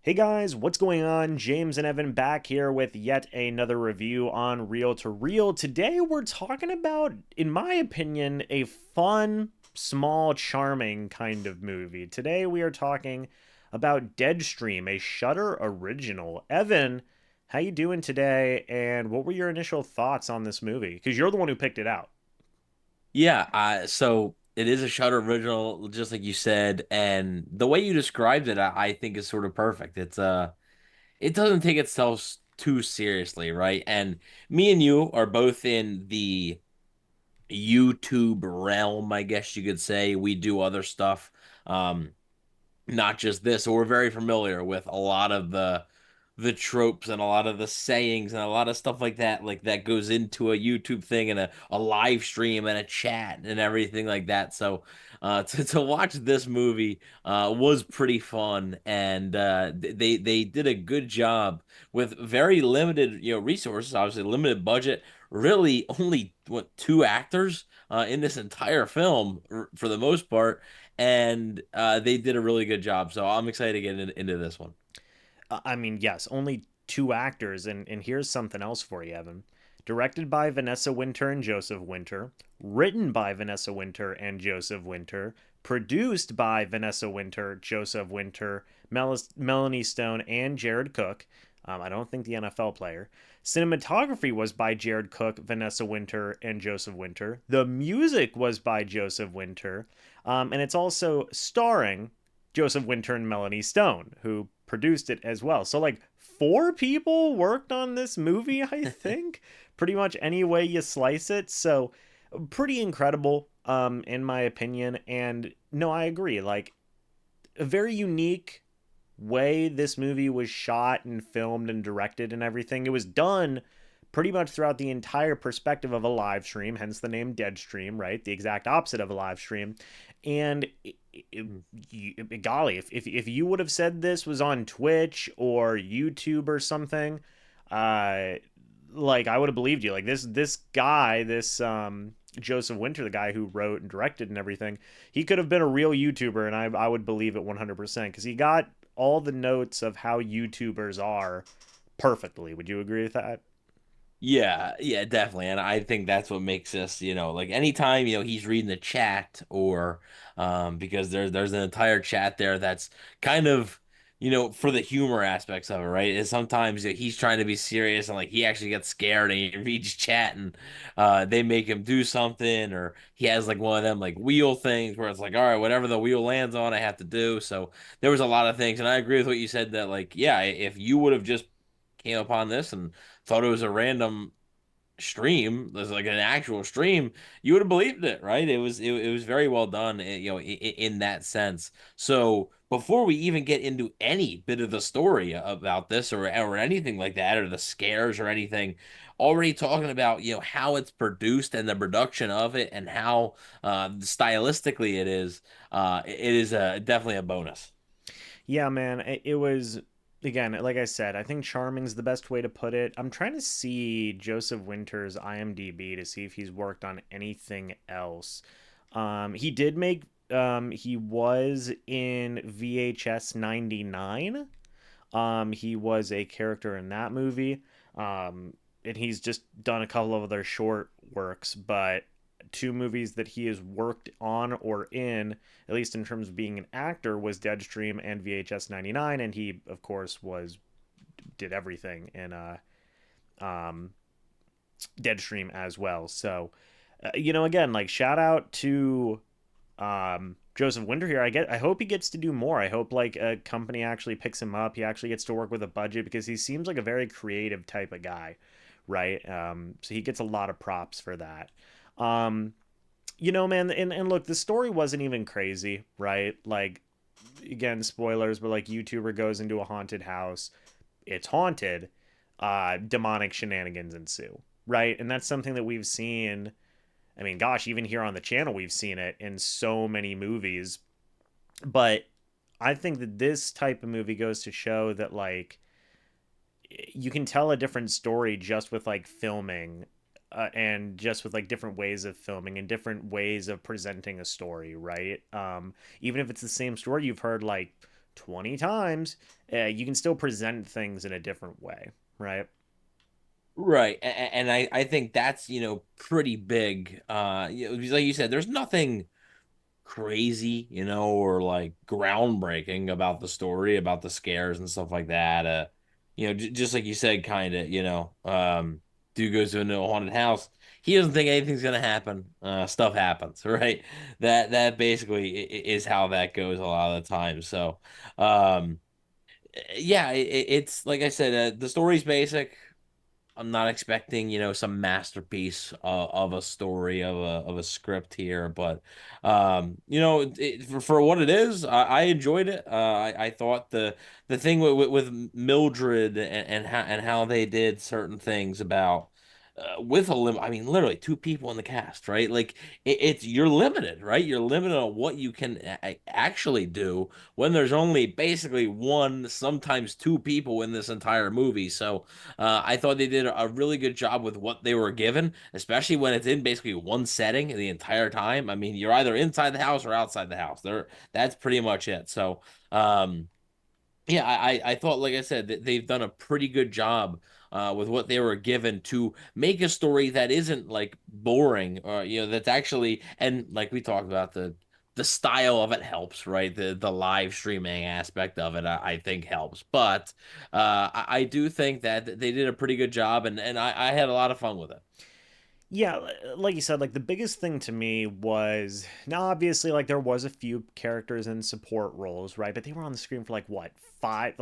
Hey guys, what's going on? James and Evan back here with yet another review on Reel to Reel. Today we're talking about, in my opinion, a fun, small, charming kind of movie. Today we are talking about Deadstream, a Shudder original. Evan, how you doing today? And what were your initial thoughts on this movie? Because you're the one who picked it out. Yeah, so it is a Shudder original, just like you said, and the way you described it, I think is sort of perfect. It doesn't take itself too seriously, right? And me and you are both in the YouTube realm, I guess you could say. We do other stuff. Um, not just this. So we're very familiar with a lot of the tropes and a lot of the sayings and a lot of stuff like that goes into a YouTube thing and a live stream and a chat and everything like that. So to watch this movie was pretty fun, and they did a good job with very limited resources, obviously limited budget. Really, only what two actors in this entire film for the most part, and they did a really good job. So I'm excited to get into this one. I mean, yes, only two actors, and here's something else for you, Evan. Directed by Vanessa Winter and Joseph Winter, written by Vanessa Winter and Joseph Winter, produced by Vanessa Winter, Joseph Winter, Melanie Stone, and Jared Cook. I don't think the NFL player. Cinematography was by Jared Cook, Vanessa Winter, and Joseph Winter. The music was by Joseph Winter. And it's also starring Joseph Winter and Melanie Stone, who produced it as well. So, like, four people worked on this movie, I think, pretty much any way you slice it. So, pretty incredible, in my opinion. And no, I agree. Like, a very unique way this movie was shot and filmed and directed and everything. It was done pretty much throughout the entire perspective of a live stream, hence the name Deadstream, right? The exact opposite of a live stream. And golly, if you would have said this was on Twitch or YouTube or something, uh, like I would have believed you. Like this guy, this Joseph Winter, the guy who wrote and directed and everything, he could have been a real YouTuber, and I would believe it 100% because he got all the notes of how YouTubers are perfectly. Would you agree with that? Yeah, yeah, definitely. And I think that's what makes this, like anytime, he's reading the chat or because there's an entire chat there that's kind of, for the humor aspects of it, right? And sometimes he's trying to be serious and like he actually gets scared and he reads chat and they make him do something, or he has like one of them like wheel things where it's like, all right, whatever the wheel lands on, I have to do. So there was a lot of things, and I agree with what you said that like, yeah, if you would have just came upon this and thought it was a random stream, there's like an actual stream, you would have believed it, right? It was very well done, in that sense. So before we even get into any bit of the story about this or anything like that, or the scares or anything, already talking about how it's produced and the production of it and how stylistically it is definitely a bonus. Yeah, man. It was, again, like I said, I think charming's the best way to put it. I'm trying to see Joseph Winter's IMDb to see if he's worked on anything else. He did make. He was in VHS 99. He was a character in that movie. And he's just done a couple of other short works, but two movies that he has worked on or in, at least in terms of being an actor, was Deadstream and VHS 99, and he, of course, did everything in um, Deadstream as well. So, again, like shout out to Joseph Winter here. I hope he gets to do more. I hope like a company actually picks him up. He actually gets to work with a budget because he seems like a very creative type of guy, right? So he gets a lot of props for that. Um, man, and look, the story wasn't even crazy, right? Like, again, spoilers, but like YouTuber goes into a haunted house. It's haunted. Demonic shenanigans ensue, right? And that's something that we've seen. I mean, gosh, even here on the channel, we've seen it in so many movies. But I think that this type of movie goes to show that, like, you can tell a different story just with, like, filming and just with, like, different ways of filming and different ways of presenting a story, right? Even if it's the same story you've heard, like, 20 times, you can still present things in a different way, right? Right. And I think that's, pretty big. Like you said, there's nothing crazy, or like groundbreaking about the story, about the scares and stuff like that. Just like you said, kind of, dude goes to a haunted house. He doesn't think anything's gonna happen. Stuff happens, right? That basically is how that goes a lot of the time. So, um, yeah, it's like I said, the story's basic. I'm not expecting, some masterpiece of a story of a script here, but for what it is, I enjoyed it. I thought the thing with Mildred and how they did certain things about with a limit. I mean, literally two people in the cast, right? Like it's you're limited, right? You're limited on what you can actually do when there's only basically one, sometimes two people in this entire movie. So. I thought they did a really good job with what they were given, especially when it's in basically one setting the entire time. I mean, you're either inside the house or outside the house. That's pretty much it. So, um, yeah, I thought, like I said, that they've done a pretty good job with what they were given to make a story that isn't like boring, or that's actually, and like we talked about, the style of it helps, right? The live streaming aspect of it, I think helps. But I do think that they did a pretty good job, and I had a lot of fun with it. Yeah, like you said, like the biggest thing to me was now obviously like there was a few characters in support roles, right? But they were on the screen for like what, 5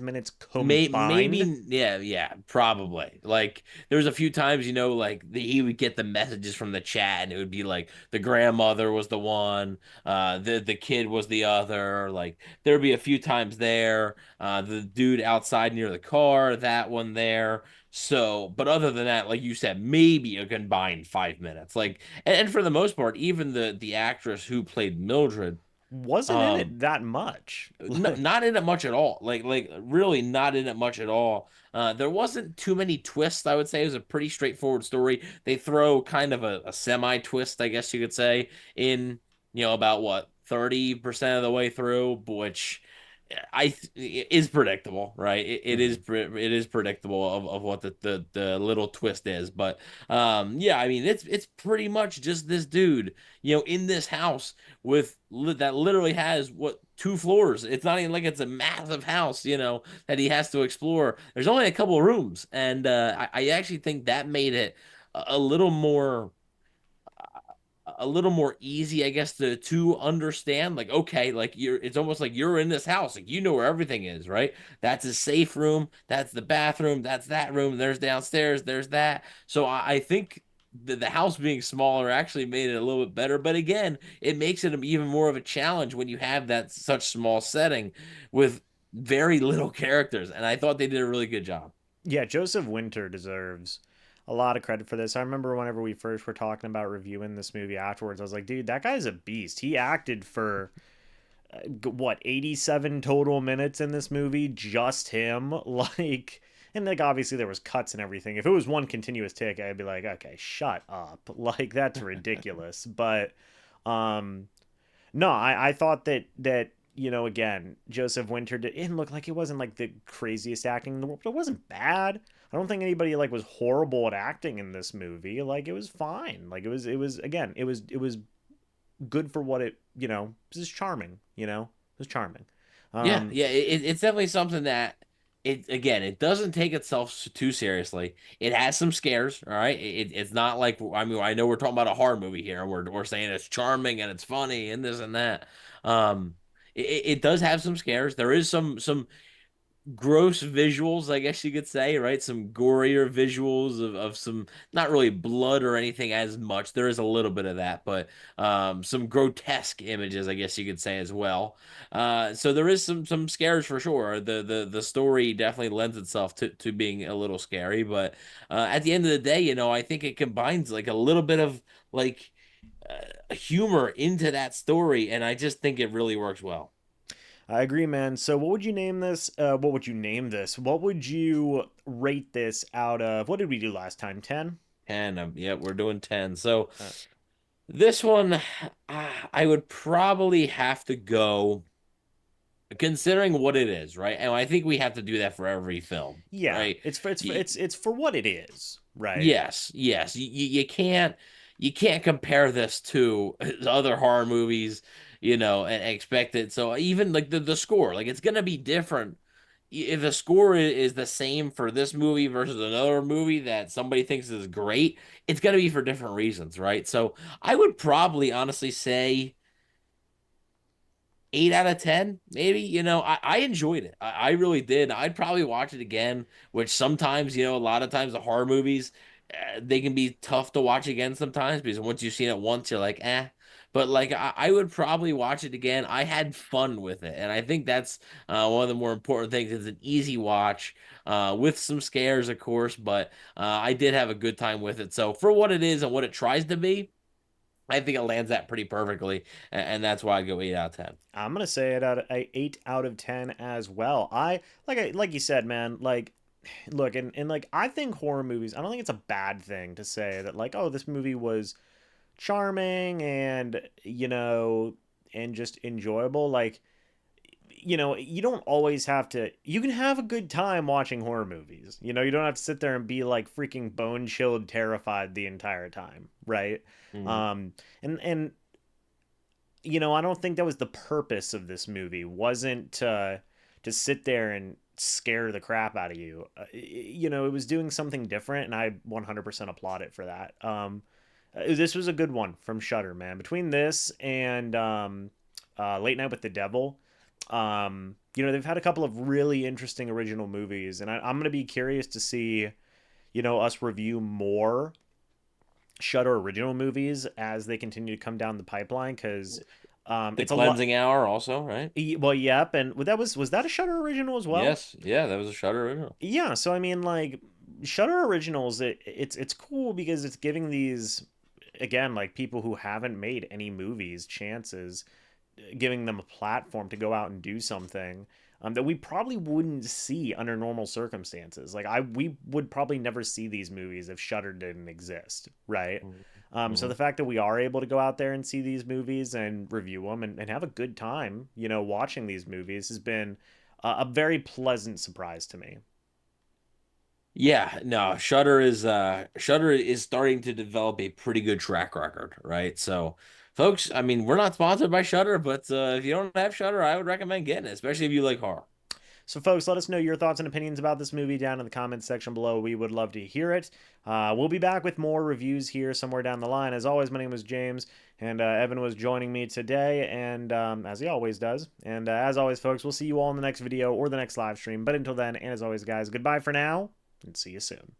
minutes combined? Maybe, yeah, probably. Like there was a few times, like he would get the messages from the chat, and it would be like the grandmother was the one, the kid was the other. Like there'd be a few times there, the dude outside near the car, that one there. So, but other than that, like you said, maybe a combined 5 minutes. Like, and for the most part, even the actress who played Mildred. Wasn't in Um, it that much. not in it much at all. Like really not in it much at all. There wasn't too many twists, I would say. It was a pretty straightforward story. They throw kind of a semi twist, I guess you could say, in, about what, 30% of the way through, which is predictable, right? Mhm. It is predictable of what the little twist is. But yeah, I mean it's pretty much just this dude, in this house that literally has what, two floors. It's not even like it's a massive house, that he has to explore. There's only a couple of rooms, and I actually think that made it a little more easy, I guess, to understand. Like, okay, like it's almost like you're in this house, like you know where everything is, right? That's a safe room, that's the bathroom, that's that room, there's downstairs, there's that. So I think the house being smaller actually made it a little bit better. But again, it makes it even more of a challenge when you have that such small setting with very little characters. And I thought they did a really good job. Yeah, Joseph Winter deserves a lot of credit for this. I remember whenever we first were talking about reviewing this movie afterwards, I was like, dude, that guy's a beast. He acted for what, 87 total minutes in this movie, just him. Like, and like obviously there was cuts and everything. If it was one continuous take, I'd be like, okay, shut up. Like that's ridiculous. But um no, I thought that again, Joseph Winter didn't look like it wasn't like the craziest acting in the world, but it wasn't bad. I don't think anybody like was horrible at acting in this movie. Like it was fine. Like it was again, it was good for what it was charming, It was charming. Yeah, Um yeah, it's definitely something that it doesn't take itself too seriously. It has some scares, all right. It's not like, I mean, I know we're talking about a horror movie here, and we're saying it's charming and it's funny and this and that. Um, it does have some scares. There is some gross visuals, I guess you could say, right? Some gorier visuals of some, not really blood or anything as much. There is a little bit of that, but some grotesque images, I guess you could say as well. So there is some scares for sure. The story definitely lends itself to being a little scary, but at the end of the day, I think it combines like a little bit of like humor into that story, and I just think it really works well. I agree, man. So what would you name this? What would you name this? What would you rate this out of? What did we do last time? 10? 10, yeah, we're doing 10. So Uh, this one, I would probably have to go. considering what it is, right? And I think we have to do that for every film, Yeah, right? Y- it's for what it is, right? Yes, yes. You can't compare this to other horror movies, and expect it. So even like the score, like it's gonna be different. If the score is the same for this movie versus another movie that somebody thinks is great, it's gonna be for different reasons, right? So I would probably honestly say 8 out of 10, maybe. I enjoyed it. I really did. I'd probably watch it again, which sometimes, a lot of times the horror movies, they can be tough to watch again sometimes because once you've seen it once, you're like, eh. But like, I would probably watch it again. I had fun with it. And I think that's one of the more important things. It's an easy watch with some scares, of course, but I did have a good time with it. So for what it is and what it tries to be, I think it lands that pretty perfectly. And that's why I go 8 out of 10. I'm gonna say it out of 8 out of 10 as well. Like you said, man. Like, look, and like I think horror movies. I don't think it's a bad thing to say that like, oh, this movie was charming and and just enjoyable. Like, you don't always have to. You can have a good time watching horror movies. You don't have to sit there and be like freaking bone chilled, terrified the entire time, right? Mhm. Um, and I don't think that was the purpose of this movie. Wasn't to sit there and scare the crap out of you. It was doing something different, and I 100% applaud it for that. This was a good one from Shudder, man. Between this and Late Night with the Devil, they've had a couple of really interesting original movies, and I'm gonna be curious to see us review more Shudder original movies as they continue to come down the pipeline because The it's a lot. Cleansing Hour also, right? Well, yep, and was that a Shutter original as well? Yes, yeah, that was a Shudder original. Yeah, so I mean, like Shutter originals, it's cool because it's giving these again like people who haven't made any movies chances, giving them a platform to go out and do something that we probably wouldn't see under normal circumstances. Like we would probably never see these movies if Shudder didn't exist, right? So the Mhm. fact that we are able to go out there and see these movies and review them and have a good time, watching these movies has been a very pleasant surprise to me. Yeah, no, Shudder is starting to develop a pretty good track record, right? So, folks, I mean, we're not sponsored by Shudder, but if you don't have Shudder, I would recommend getting it, especially if you like horror. So, folks, let us know your thoughts and opinions about this movie down in the comments section below. We would love to hear it. We'll be back with more reviews here somewhere down the line. As always, my name is James, and Evan was joining me today, and as he always does. And as always, folks, we'll see you all in the next video or the next live stream. But until then, and as always, guys, goodbye for now, and see you soon.